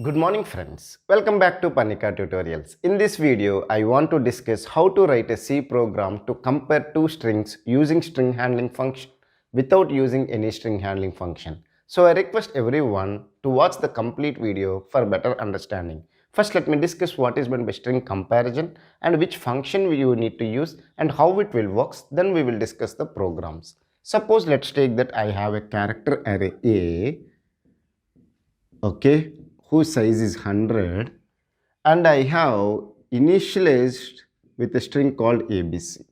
Good morning friends, welcome back to Parnika tutorials. In this video, I want to discuss how to write a C program to compare two strings using string handling function without using any string handling function. So I request everyone to watch the complete video for better understanding. First let me discuss what is meant by string comparison and which function you need to use and how it will work. Then we will discuss the programs. Suppose let's take that I have a character array A, okay, whose size is 100, and I have initialized with a string called ABC,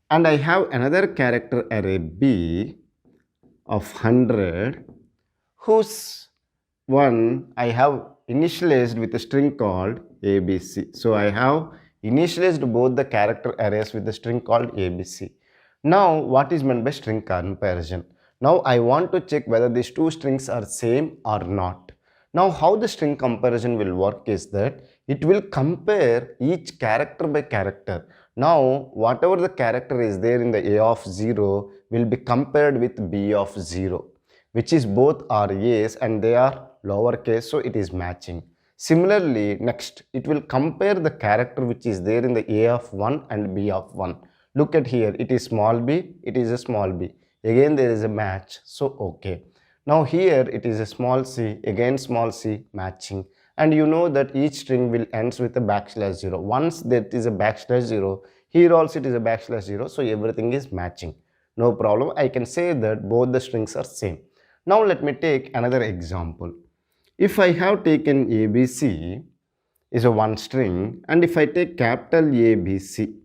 and I have another character array B of 100 whose one I have initialized with a string called ABC. So I have initialized both the character arrays with a string called ABC. Now what is meant by string comparison? Now I want to check whether these two strings are same or not. Now how the string comparison will work is that it will compare each character by character. Now whatever the character is there in the A of 0 will be compared with B of 0, which is both are A's and they are lowercase, so it is matching. Similarly, next it will compare the character which is there in the A of 1 and B of 1. Look at here, it is small b, it is a small b. Again there is a match, so okay. Now here it is a small c, again small c, matching. And you know that each string will ends with a backslash 0. Once that is a backslash 0, here also it is a backslash 0, so everything is matching. No problem, I can say that both the strings are same. Now let me take another example. If I have taken ABC is a one string, and if I take capital ABC,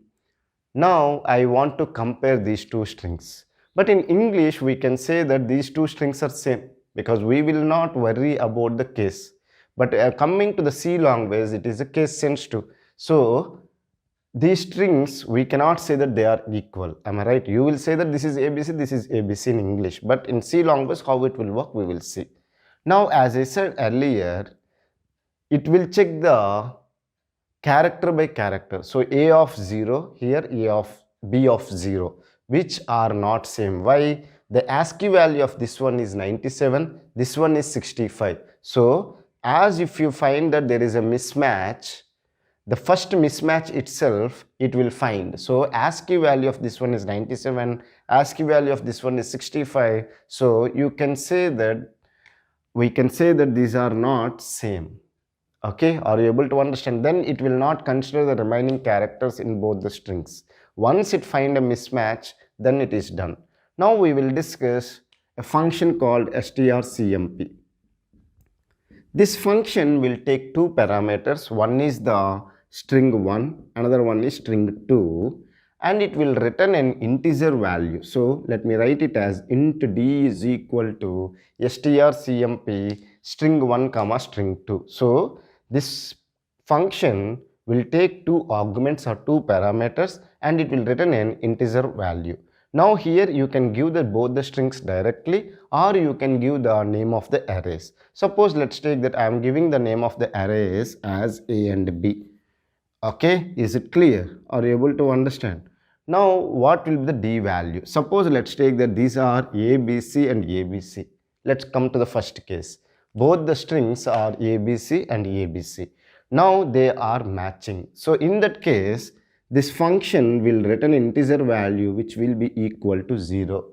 now I want to compare these two strings. But in English we can say that these two strings are same because we will not worry about the case. But coming to the C language, it is a case sensitive. So these strings we cannot say that they are equal. Am I right? You will say that this is ABC, this is ABC in English. But in C language how it will work we will see. Now as I said earlier, it will check the character by character. So A of 0, here A of B of 0, which are not same. Why? The ASCII value of this one is 97, this one is 65. So as if you find that there is a mismatch, the first mismatch itself it will find. So ASCII value of this one is 97, ASCII value of this one is 65. So you can say that we can say that these are not same. Okay, are you able to understand? Then it will not consider the remaining characters in both the strings. Once it find a mismatch, then it is done. Now we will discuss a function called Strcmp. This function will take two parameters. One is the string 1, another one is string 2, and it will return an integer value. So let me write it as int d is equal to strcmp string 1 comma string 2. So this function will take two arguments or two parameters and it will return an integer value. Now here you can give both the strings directly or you can give the name of the arrays. Suppose let's take that I am giving the name of the arrays as A and B. Okay, is it clear? Are you able to understand? Now what will be the D value? Suppose let's take that these are ABC and ABC. Let's come to the first case. Both the strings are ABC and ABC. Now they are matching. So in that case, this function will return integer value which will be equal to 0.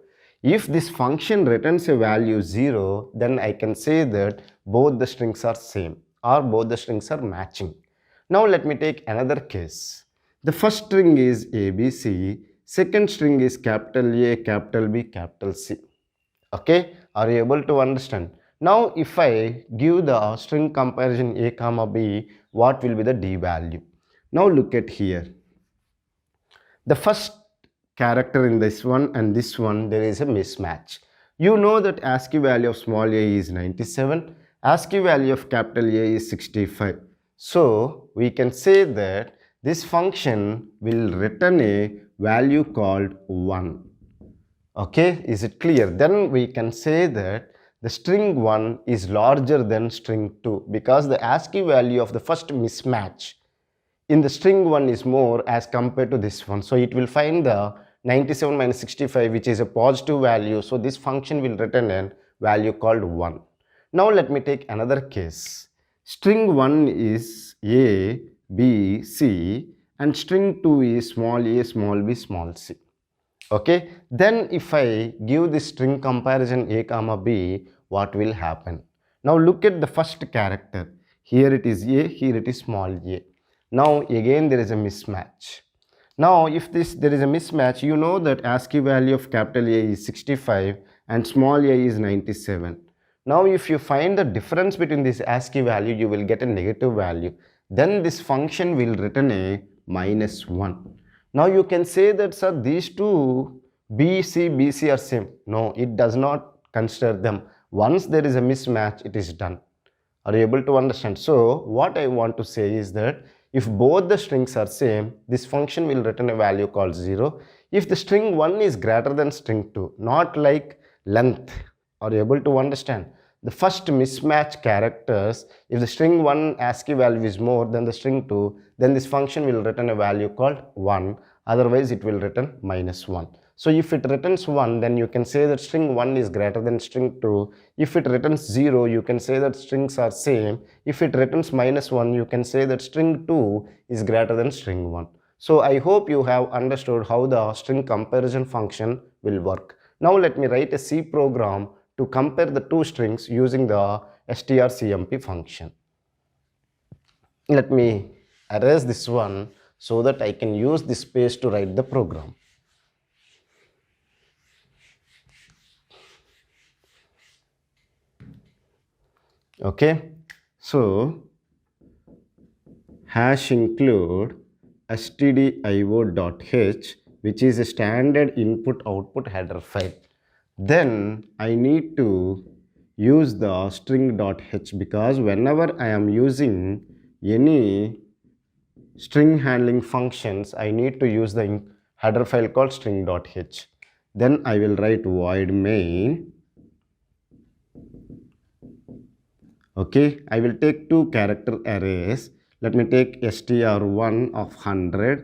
If this function returns a value 0, then I can say that both the strings are same or both the strings are matching. Now let me take another case. The first string is ABC, second string is capital A, capital B, capital C. Okay, are you able to understand? Now if I give the string comparison A comma B, what will be the D value? Now look at here. The first character in this one and this one, there is a mismatch. You know that ASCII value of small a is 97, ASCII value of capital A is 65. So we can say that this function will return a value called 1. Okay, is it clear? Then we can say that the string 1 is larger than string 2 because the ASCII value of the first mismatch in the string 1 is more as compared to this one. So it will find the 97 minus 65 which is a positive value. So this function will return a value called 1. Now let me take another case. String 1 is A, B, C, and string 2 is small a, small b, small c. Okay, then if I give this string comparison a comma b, what will happen? Now look at the first character. Here it is a, here it is small a. Now again there is a mismatch. Now if there is a mismatch, you know that ASCII value of capital A is 65 and small a is 97. Now if you find the difference between this ASCII value, you will get a negative value. Then this function will return a -1. Now you can say that, sir, these two BC are same. No, it does not consider them. Once there is a mismatch, it is done. Are you able to understand? So what I want to say is that if both the strings are same, this function will return a value called 0. If the string 1 is greater than string 2, not like length. Are you able to understand? The first mismatch characters, if the string 1 ASCII value is more than the string 2, then this function will return a value called 1. Otherwise, it will return -1. So if it returns 1, then you can say that string 1 is greater than string 2. If it returns 0, you can say that strings are same. If it returns -1, you can say that string 2 is greater than string 1. So I hope you have understood how the string comparison function will work. Now let me write a C program to compare the two strings using the strcmp function. Let me erase this one so that I can use this space to write the program. Okay, so hash include stdio.h, which is a standard input output header file. Then I need to use the string.h because whenever I am using any string handling functions, I need to use the header file called string.h. Then I will write void main. Okay, I will take two character arrays. Let me take str1 of 100,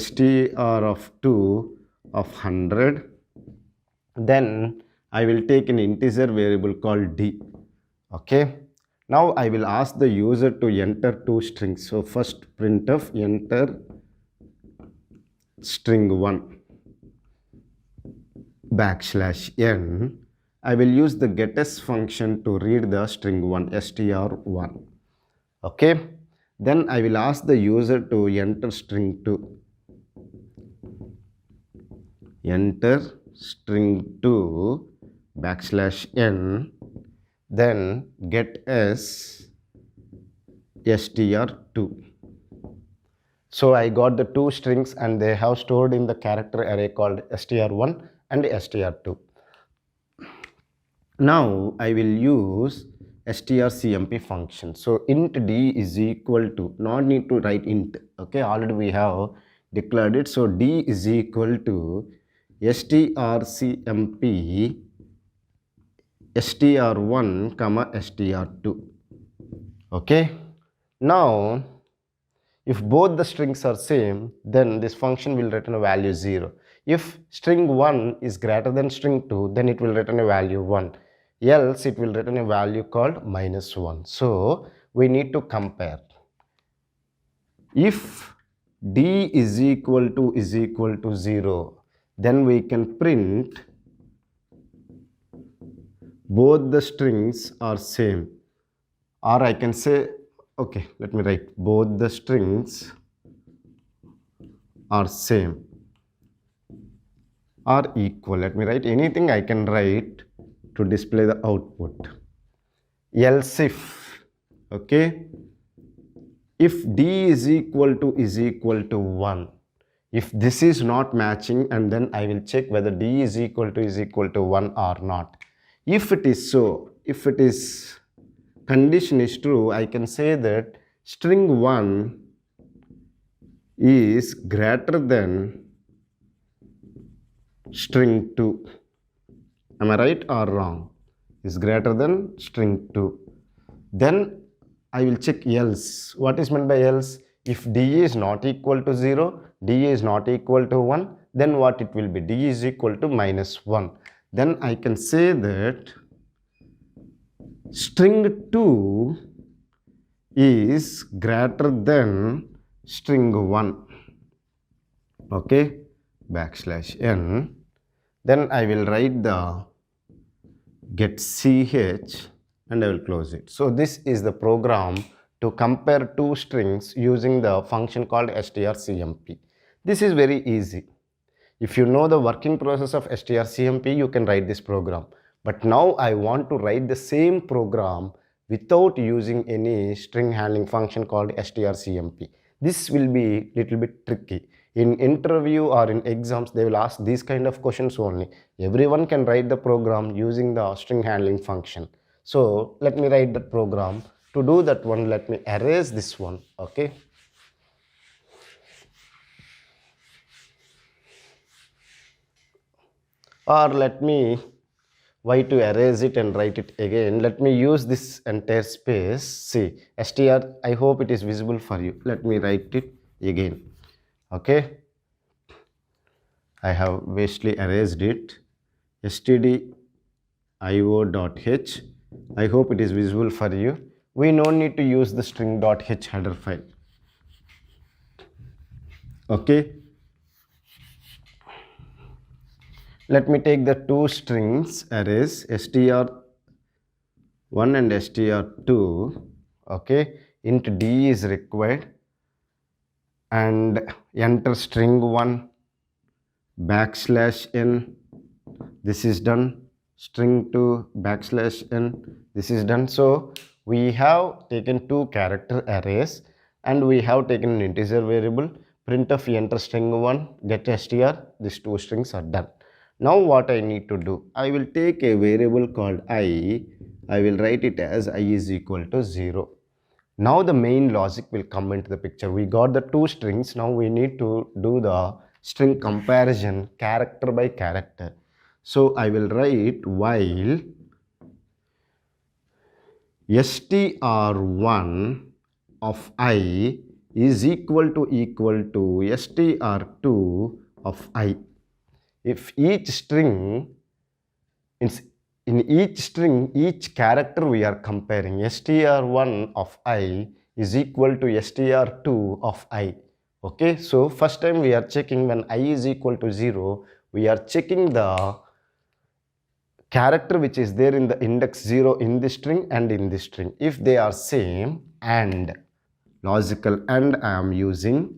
str of 2 of 100. Then I will take an integer variable called d. Okay, now I will ask the user to enter two strings. So first printf enter string 1 \n. I will use the getS function to read the string 1 str1. Okay, then I will ask the user to enter string 2. Enter string 2 \n, then getS str2. So I got the two strings and they have stored in the character array called str1 and str2. Now I will use strcmp function. So int d is equal to, not need to write int, okay, already we have declared it. So d is equal to strcmp str1 comma str2. Okay, now if both the strings are same, then this function will return a value 0. If string 1 is greater than string 2, then it will return a value 1. Else it will return a value called -1. So we need to compare. If d is equal to 0, then we can print both the strings are same. Or I can say, okay, let me write both the strings are same or equal. Let me write anything I can write to display the output. Else if, okay, if d is equal to 1, if this is not matching, and then I will check whether d is equal to 1 or not. If it is so, if it is condition is true, I can say that string 1 is greater than string 2. Am I right or wrong? Is greater than string 2. Then I will check else. What is meant by else? If d is not equal to 0, d is not equal to 1, then what it will be? D is equal to -1. Then I can say that string 2 is greater than string 1. Okay, backslash n. Then I will write the get ch and I will close it. So this is the program to compare two strings using the function called strcmp. This is very easy. If you know the working process of strcmp, you can write this program. But now I want to write the same program without using any string handling function called strcmp. This will be little bit tricky. In interview or in exams, they will ask these kind of questions only. Everyone can write the program using the string handling function. So let me write the program. To do that one, let me erase this one. Okay. Or let me, why to erase it and write it again, let me use this entire space. See, str, I hope it is visible for you. Let me write it again. Okay, I have vastly erased it. stdio.h, I hope it is visible for you. We no need to use the string.h header file. Okay, let me take the two strings arrays str1 and str2. Okay, int d is required and enter string 1 backslash n. This is done. String 2 backslash n. This is done. So we have taken two character arrays and we have taken an integer variable. Printf enter string 1 get str. These two strings are done. Now what I need to do, I will take a variable called I will write it as I is equal to 0. Now the main logic will come into the picture. We got the two strings. Now we need to do the string comparison character by character. So I will write while str1 of I is equal to str2 of I. If each string, in each string, each character we are comparing, str1 of I is equal to str2 of I. Okay, so first time we are checking when I is equal to 0, we are checking the character which is there in the index 0 in this string and in this string. If they are same, and logical and I am using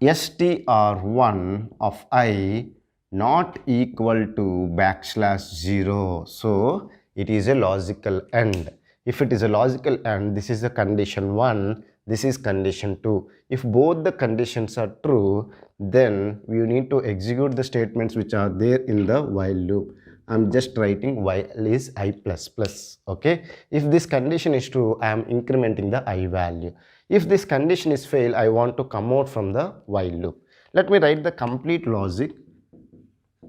str1 of I not equal to backslash 0. So it is a logical AND. If it is a logical AND, this is the condition 1, this is condition 2. If both the conditions are true, then we need to execute the statements which are there in the while loop. I'm just writing while is I plus plus. Okay. If this condition is true, I am incrementing the I value. If this condition is fail, I want to come out from the while loop. Let me write the complete logic.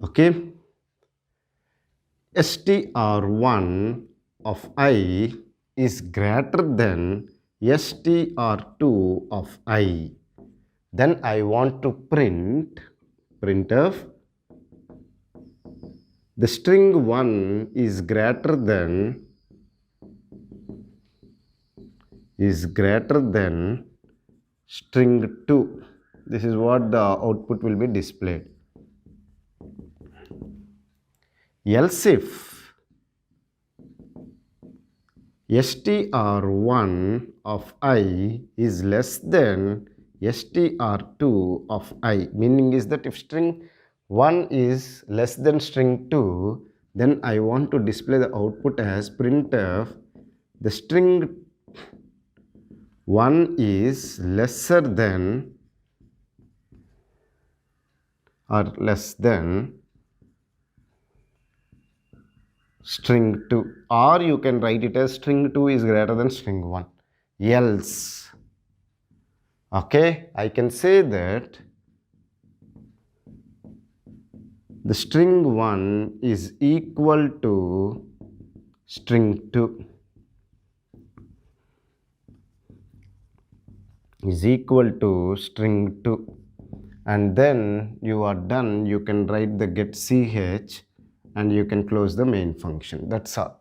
Okay, str1 of I is greater than str2 of I. Then I want to printf the string 1 is greater than string 2. This is what the output will be displayed. Else if str1 of I is less than str2 of I, meaning is that if string 1 is less than string 2, then I want to display the output as printf the string 1 is lesser than or less than string 2, or you can write it as string 2 is greater than string 1. Else, okay, I can say that the string 1 is equal to string 2 is equal to string 2, and then you are done. You can write the get ch and you can close the main function. That's all.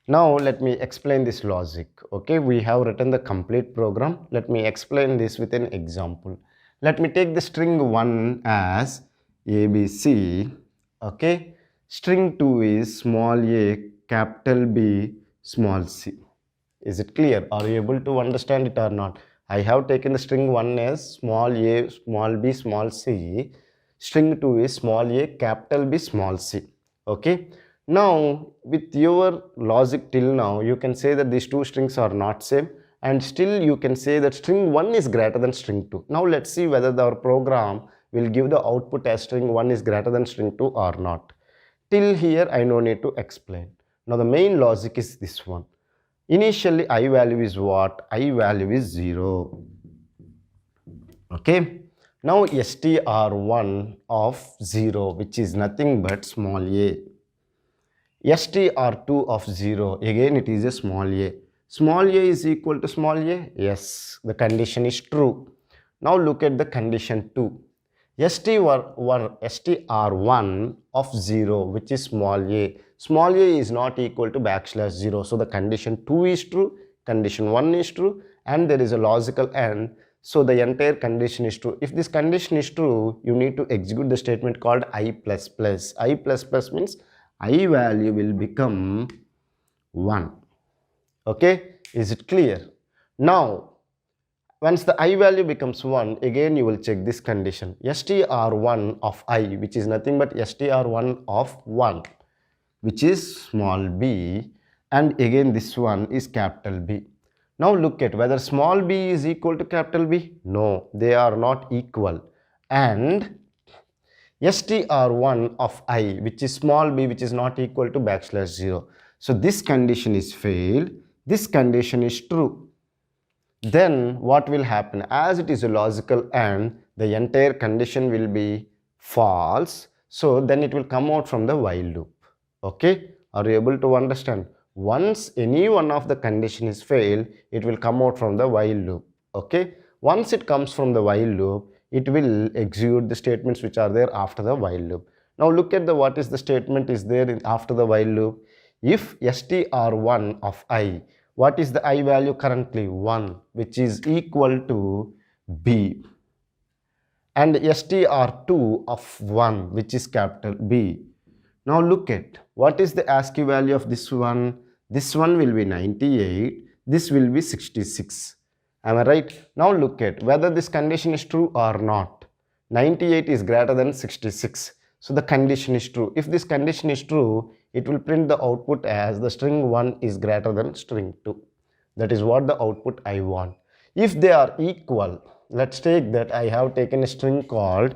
Now let me explain this logic. Okay, we have written the complete program. Let me explain this with an example. Let me take the string 1 as ABC. Okay, string 2 is small a, capital B, small c. Is it clear? Are you able to understand it or not? I have taken the string 1 as small a, small b, small c. String 2 is small a, capital B, small c. Okay. Now, with your logic till now, you can say that these two strings are not same, and still you can say that string 1 is greater than string 2. Now, let's see whether our program will give the output as string 1 is greater than string 2 or not. Till here, I no need to explain. Now, the main logic is this one. Initially, I value is what? I value is 0. Okay. Now, str1 of 0, which is nothing but small a. str2 of 0, again it is a small a. Small a is equal to small a? Yes, the condition is true. Now look at the condition 2. str1 of 0, which is small a. Small a is not equal to backslash 0. So the condition 2 is true, condition 1 is true, and there is a logical AND. So the entire condition is true. If this condition is true, you need to execute the statement called I++. I++ means I value will become 1. Okay, is it clear? Now, once the I value becomes 1, again you will check this condition. str1 of I, which is nothing but str1 of 1, which is small b, and again this one is capital B. Now look at whether small b is equal to capital B. No, they are not equal. And str1 of I, which is small b, which is not equal to backslash 0. So this condition is failed. This condition is true. Then what will happen? As it is a logical AND, the entire condition will be false. So then it will come out from the while loop. Okay? Are you able to understand? Once any one of the condition is failed, it will come out from the while loop. Okay? Once it comes from the while loop, it will execute the statements which are there after the while loop. Now look at what is the statement is there after the while loop. If str1 of I, what is the I value currently? 1, which is equal to B. And str2 of 1, which is capital B. Now look at what is the ASCII value of this one. This one will be 98. This will be 66. Am I right? Now look at whether this condition is true or not. 98 is greater than 66. So the condition is true. If this condition is true, it will print the output as the string 1 is greater than string 2. That is what the output I want. If they are equal, let's take that I have taken a string called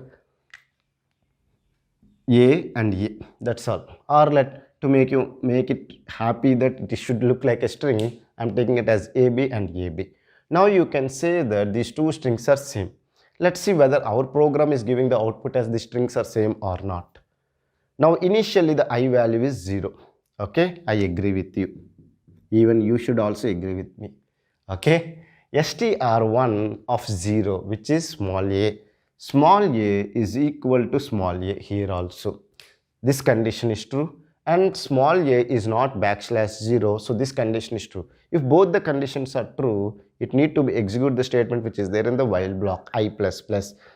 A and A. That's all. Or to make it happy that it should look like a string, I'm taking it as AB and AB. Now you can say that these two strings are same. Let's see whether our program is giving the output as the strings are same or not. Now initially the I value is 0. Okay, I agree with you. Even you should also agree with me. Okay, str1 of 0, which is small a. Small a is equal to small a here also. This condition is true. And small a is not backslash 0, so this condition is true. If both the conditions are true, it need to be execute the statement which is there in the while block I++.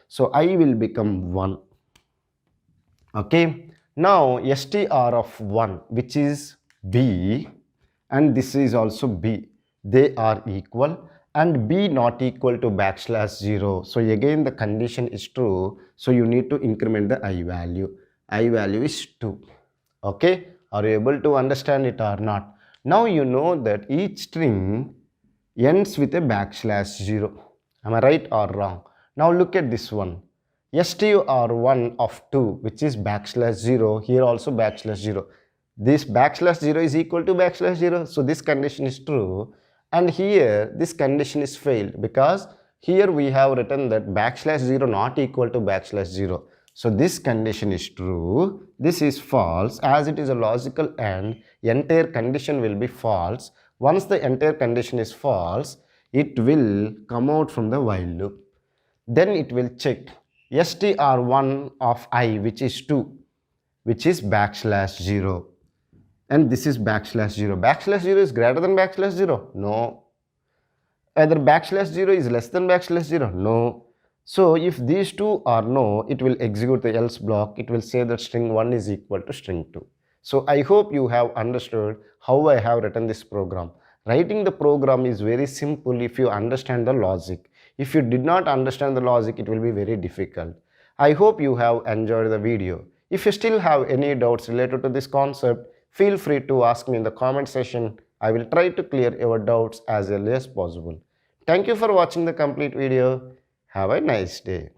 So I will become 1. Okay. Now str of 1, which is B, and this is also B. They are equal, and B not equal to backslash 0. So again the condition is true. So you need to increment the I value. I value is 2. Okay, are you able to understand it or not? Now you know that each string ends with a backslash 0. Am I right or wrong? Now look at this one. str1 of 2, which is backslash 0. Here also backslash 0. This backslash 0 is equal to backslash 0. So this condition is true. And here this condition is failed because here we have written that backslash 0 not equal to backslash 0. So this condition is true, this is false. As it is a logical AND, entire condition will be false. Once the entire condition is false, it will come out from the while loop. Then it will check str1 of I, which is 2, which is backslash 0. and this is backslash 0. Backslash 0 is greater than backslash 0? No. Either backslash 0 is less than backslash 0? No. So if these two are no, it will execute the else block. It will say that string 1 is equal to string 2. So I hope you have understood how I have written this program. Writing the program is very simple if you understand the logic. If you did not understand the logic, it will be very difficult. I hope you have enjoyed the video. If you still have any doubts related to this concept, feel free to ask me in the comment section. I will try to clear your doubts as early as possible. Thank you for watching the complete video. Have a nice day.